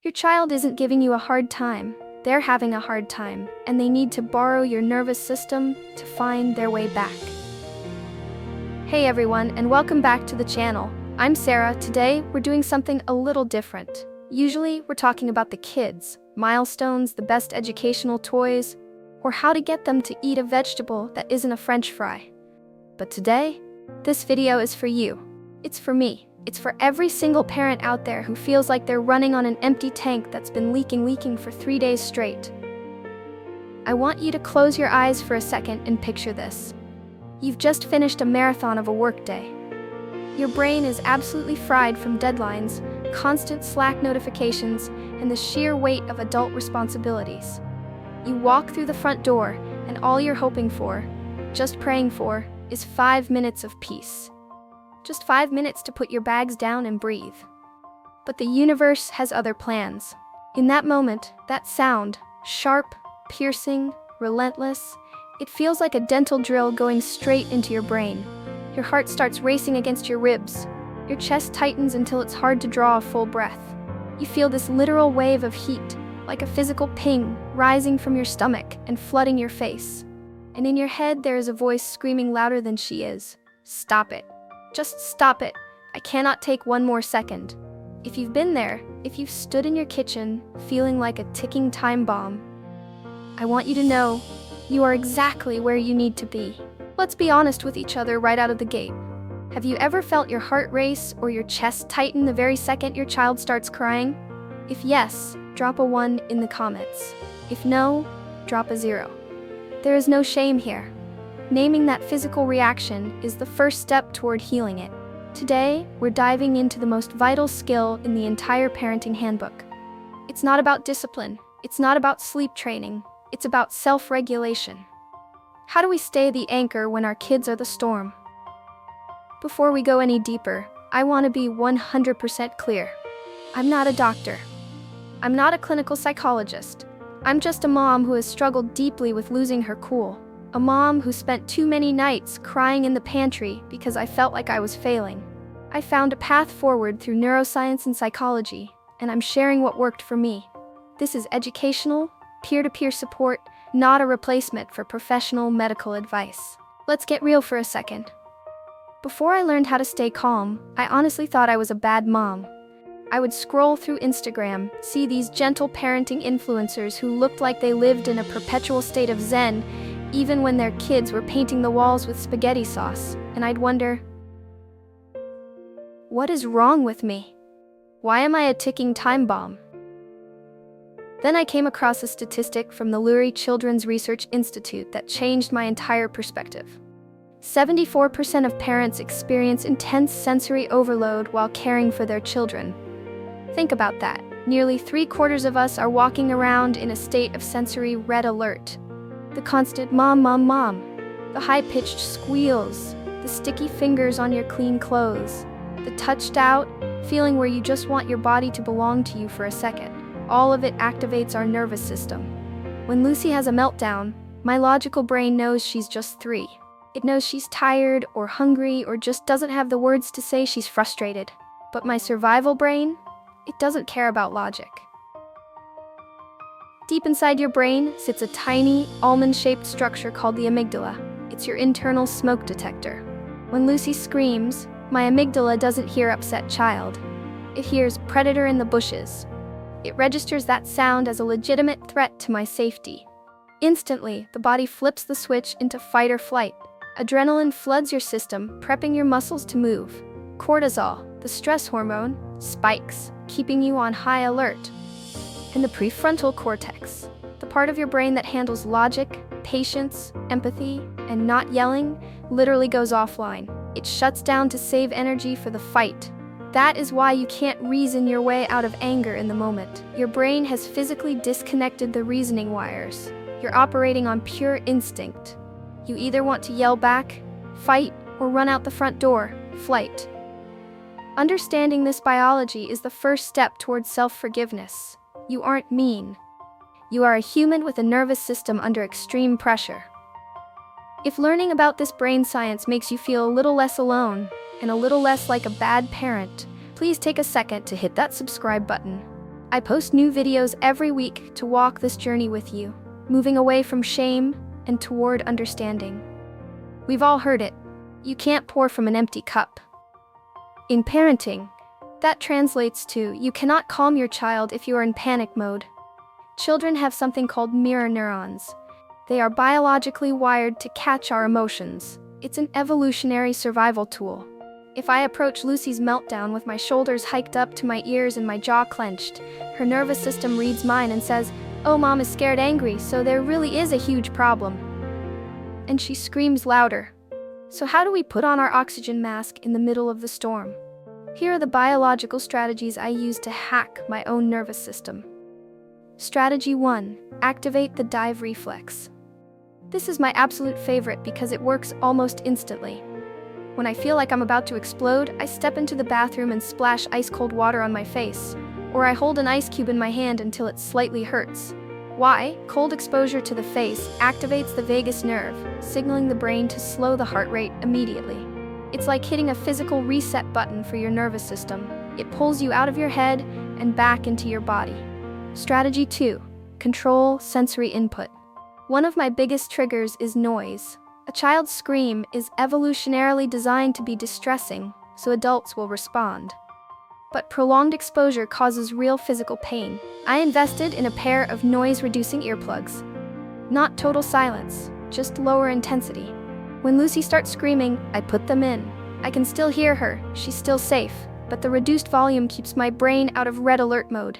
Your child isn't giving you a hard time. They're having a hard time, and they need to borrow your nervous system to find their way back. Hey everyone, and welcome back to the channel. I'm Sarah. Today, we're doing something a little different. Usually, we're talking about the kids, milestones, the best educational toys, or how to get them to eat a vegetable that isn't a French fry. But today, this video is for you. It's for me. It's for every single parent out there who feels like they're running on an empty tank that's been leaking for 3 days straight. I want you to close your eyes for a second and picture this. You've just finished a marathon of a workday. Your brain is absolutely fried from deadlines, constant Slack notifications, and the sheer weight of adult responsibilities. You walk through the front door, and all you're hoping for, just praying for, is 5 minutes of peace. Just 5 minutes to put your bags down and breathe. But the universe has other plans. In that moment, that sound, sharp, piercing, relentless, it feels like a dental drill going straight into your brain. Your heart starts racing against your ribs. Your chest tightens until it's hard to draw a full breath. You feel this literal wave of heat, like a physical ping, rising from your stomach and flooding your face. And in your head, there is a voice screaming louder than she is. Stop it. Just stop it. I cannot take one more second. If you've been there, if you've stood in your kitchen, feeling like a ticking time bomb, I want you to know, you are exactly where you need to be. Let's be honest with each other right out of the gate. Have you ever felt your heart race or your chest tighten the very second your child starts crying? If yes, drop a 1 in the comments. If no, drop a 0. There is no shame here. Naming that physical reaction is the first step toward healing it. Today, we're diving into the most vital skill in the entire parenting handbook. It's not about discipline. It's not about sleep training. It's about self-regulation. How do we stay the anchor when our kids are the storm? Before we go any deeper, I want to be 100% clear. I'm not a doctor. I'm not a clinical psychologist. I'm just a mom who has struggled deeply with losing her cool. A mom who spent too many nights crying in the pantry because I felt like I was failing. I found a path forward through neuroscience and psychology, and I'm sharing what worked for me. This is educational, peer-to-peer support, not a replacement for professional medical advice. Let's get real for a second. Before I learned how to stay calm, I honestly thought I was a bad mom. I would scroll through Instagram, see these gentle parenting influencers who looked like they lived in a perpetual state of zen, even when their kids were painting the walls with spaghetti sauce, and I'd wonder, what is wrong with me? Why am I a ticking time bomb? Then I came across a statistic from the Lurie Children's Research Institute that changed my entire perspective. 74% of parents experience intense sensory overload while caring for their children. Think about that. Nearly 3/4 of us are walking around in a state of sensory red alert. The constant mom, mom, mom. The high-pitched squeals. The sticky fingers on your clean clothes. The touched out feeling where you just want your body to belong to you for a second. All of it activates our nervous system. When Lucy has a meltdown, my logical brain knows she's just 3. It knows she's tired or hungry or just doesn't have the words to say she's frustrated. But my survival brain, it doesn't care about logic. Deep inside your brain sits a tiny, almond-shaped structure called the amygdala. It's your internal smoke detector. When Lucy screams, my amygdala doesn't hear upset child. It hears predator in the bushes. It registers that sound as a legitimate threat to my safety. Instantly, the body flips the switch into fight or flight. Adrenaline floods your system, prepping your muscles to move. Cortisol, the stress hormone, spikes, keeping you on high alert. And the prefrontal cortex, the part of your brain that handles logic, patience, empathy, and not yelling, literally goes offline. It shuts down to save energy for the fight. That is why you can't reason your way out of anger in the moment. Your brain has physically disconnected the reasoning wires. You're operating on pure instinct. You either want to yell back, fight, or run out the front door, flight. Understanding this biology is the first step towards self-forgiveness. You aren't mean. You are a human with a nervous system under extreme pressure. If learning about this brain science makes you feel a little less alone and a little less like a bad parent, please take a second to hit that subscribe button. I post new videos every week to walk this journey with you, moving away from shame and toward understanding. We've all heard it. You can't pour from an empty cup. In parenting, that translates to you cannot calm your child if you are in panic mode. Children have something called mirror neurons. They are biologically wired to catch our emotions. It's an evolutionary survival tool. If I approach Lucy's meltdown with my shoulders hiked up to my ears and my jaw clenched, her nervous system reads mine and says, "Oh, Mom is scared angry, so there really is a huge problem." And she screams louder. So how do we put on our oxygen mask in the middle of the storm? Here are the biological strategies I use to hack my own nervous system. Strategy 1. Activate the dive reflex. This is my absolute favorite because it works almost instantly. When I feel like I'm about to explode, I step into the bathroom and splash ice-cold water on my face, or I hold an ice cube in my hand until it slightly hurts. Why? Cold exposure to the face activates the vagus nerve, signaling the brain to slow the heart rate immediately. It's like hitting a physical reset button for your nervous system. It pulls you out of your head and back into your body. Strategy 2. Control sensory input. One of my biggest triggers is noise. A child's scream is evolutionarily designed to be distressing, so adults will respond. But prolonged exposure causes real physical pain. I invested in a pair of noise-reducing earplugs. Not total silence, just lower intensity. When Lucy starts screaming, I put them in. I can still hear her, she's still safe, but the reduced volume keeps my brain out of red alert mode.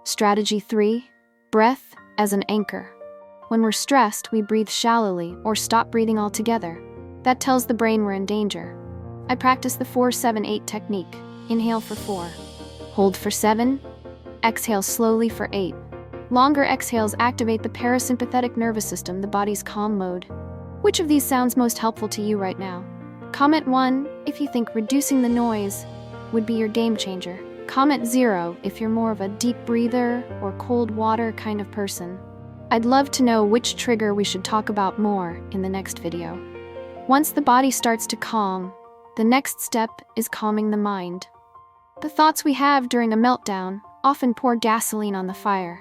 Strategy 3. Breath as an anchor. When we're stressed, we breathe shallowly or stop breathing altogether. That tells the brain we're in danger. I practice the 4-7-8 technique. Inhale for 4. Hold for 7. Exhale slowly for 8. Longer exhales activate the parasympathetic nervous system, the body's calm mode. Which of these sounds most helpful to you right now? Comment 1 if you think reducing the noise would be your game changer. Comment 0 if you're more of a deep breather or cold water kind of person. I'd love to know which trigger we should talk about more in the next video. Once the body starts to calm, the next step is calming the mind. The thoughts we have during a meltdown often pour gasoline on the fire.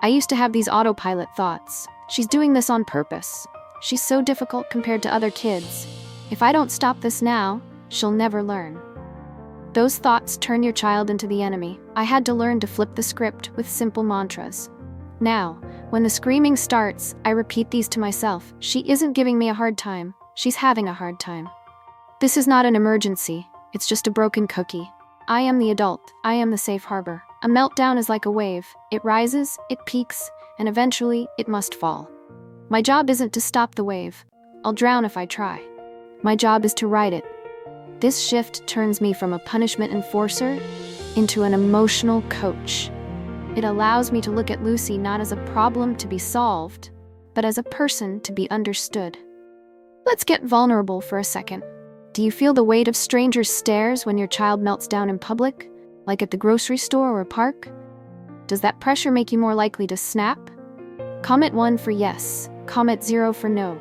I used to have these autopilot thoughts. She's doing this on purpose. She's so difficult compared to other kids. If I don't stop this now, she'll never learn. Those thoughts turn your child into the enemy. I had to learn to flip the script with simple mantras. Now, when the screaming starts, I repeat these to myself. She isn't giving me a hard time. She's having a hard time. This is not an emergency. It's just a broken cookie. I am the adult. I am the safe harbor. A meltdown is like a wave. It rises, it peaks, and eventually it must fall. My job isn't to stop the wave. I'll drown if I try. My job is to ride it. This shift turns me from a punishment enforcer into an emotional coach. It allows me to look at Lucy not as a problem to be solved, but as a person to be understood. Let's get vulnerable for a second. Do you feel the weight of strangers' stares when your child melts down in public, like at the grocery store or park? Does that pressure make you more likely to snap? Comment 1 for yes, comment 0 for no.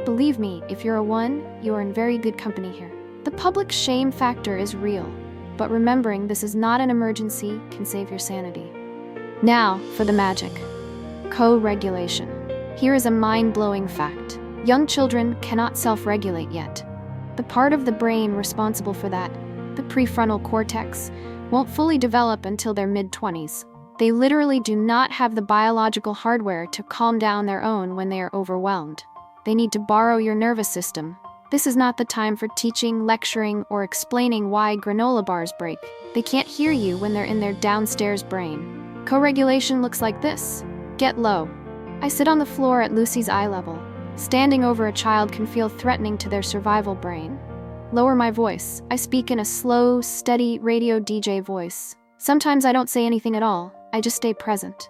Believe me, if you're a 1, you are in very good company here. The public shame factor is real, but remembering this is not an emergency can save your sanity. Now, for the magic. Co-regulation. Here is a mind-blowing fact. Young children cannot self-regulate yet. The part of the brain responsible for that, the prefrontal cortex, won't fully develop until their mid-20s. They literally do not have the biological hardware to calm down their own when they are overwhelmed. They need to borrow your nervous system. This is not the time for teaching, lecturing, or explaining why granola bars break. They can't hear you when they're in their downstairs brain. Co-regulation looks like this. Get low. I sit on the floor at Lucy's eye level. Standing over a child can feel threatening to their survival brain. Lower my voice. I speak in a slow, steady radio DJ voice. Sometimes I don't say anything at all. I just stay present.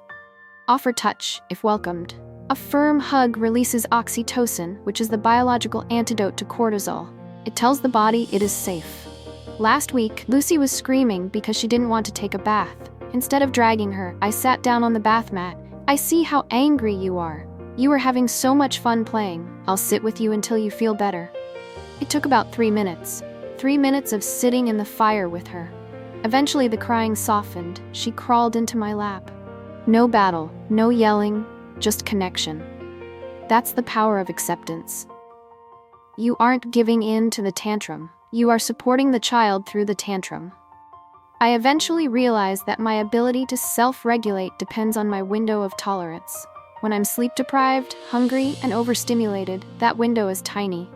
Offer touch, if welcomed. A firm hug releases oxytocin, which is the biological antidote to cortisol. It tells the body it is safe. Last week, Lucy was screaming because she didn't want to take a bath. Instead of dragging her, I sat down on the bath mat. I see how angry you are. You are having so much fun playing. I'll sit with you until you feel better. It took about 3 minutes. 3 minutes of sitting in the fire with her. Eventually, the crying softened. She crawled into my lap. No battle, no yelling, just connection. That's the power of acceptance. You aren't giving in to the tantrum. You are supporting the child through the tantrum. I eventually realized that my ability to self-regulate depends on my window of tolerance. When I'm sleep-deprived, hungry, and overstimulated, that window is tiny.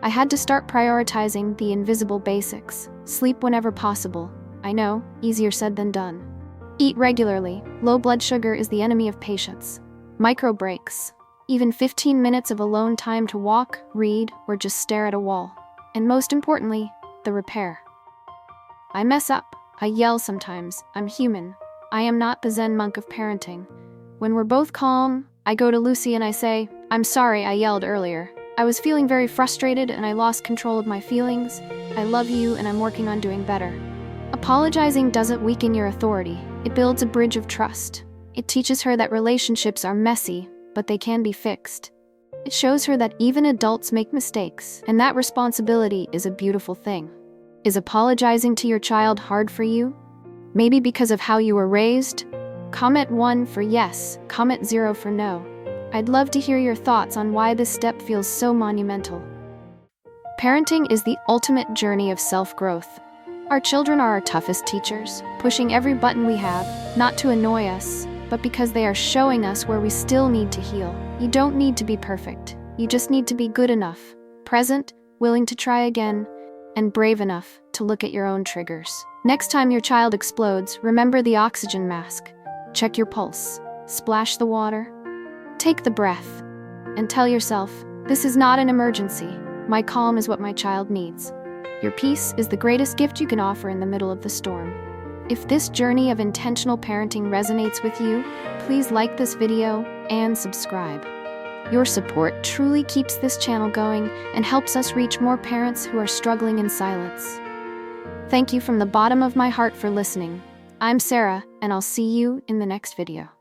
I had to start prioritizing the invisible basics. Sleep whenever possible. I know, easier said than done. Eat regularly. Low blood sugar is the enemy of patience. Micro breaks. Even 15 minutes of alone time to walk, read, or just stare at a wall. And most importantly, the repair. I mess up. I yell sometimes. I'm human. I am not the Zen monk of parenting. When we're both calm, I go to Lucy and I say, "I'm sorry I yelled earlier. I was feeling very frustrated and I lost control of my feelings. I love you and I'm working on doing better." Apologizing doesn't weaken your authority. It builds a bridge of trust. It teaches her that relationships are messy, but they can be fixed. It shows her that even adults make mistakes, and that responsibility is a beautiful thing. Is apologizing to your child hard for you? Maybe because of how you were raised? Comment 1 for yes, comment 0 for no. I'd love to hear your thoughts on why this step feels so monumental. Parenting is the ultimate journey of self-growth. Our children are our toughest teachers, pushing every button we have, not to annoy us, but because they are showing us where we still need to heal. You don't need to be perfect. You just need to be good enough, present, willing to try again, and brave enough to look at your own triggers. Next time your child explodes, remember the oxygen mask. Check your pulse, splash the water, take the breath, and tell yourself, this is not an emergency. My calm is what my child needs. Your peace is the greatest gift you can offer in the middle of the storm. If this journey of intentional parenting resonates with you, please like this video and subscribe. Your support truly keeps this channel going and helps us reach more parents who are struggling in silence. Thank you from the bottom of my heart for listening. I'm Sarah, and I'll see you in the next video.